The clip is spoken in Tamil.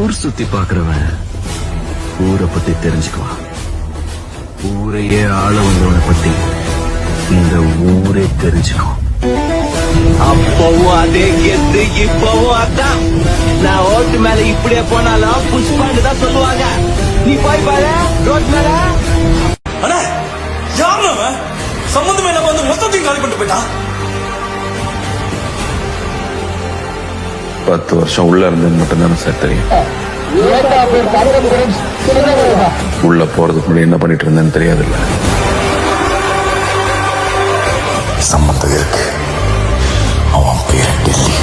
ஊர் சுத்தி பாக்குறவன் ஊரை பத்தி தெரிஞ்சுக்குவான். ஊரையே ஆள வந்தவனை பத்தி இந்த ஊரே தெரிஞ்சுக்கும். அப்பவும் அதே கெத்து, இப்பவும் அதான். நான் ஓட்டு மேல இப்படியே போனாலும் புஷ்பாண்டு தான் சொல்லுவாங்க. நீ போய் பாரு ரோட் மேல. அண்ணா யாரு சம்பந்தமே நம்ம வந்து மொத்தத்தையும் காலி பண்ணிட்டு போயிட்டான். 10 வருஷம் உள்ள இருந்தது மட்டும்தான் சார் தெரியும். உள்ள போறதுக்கு முன்னாடி என்ன பண்ணிட்டு இருந்தேன்னு தெரியாதுல்ல. சம்பந்தம் இருக்கு. அவன் பேர் டெல்லி.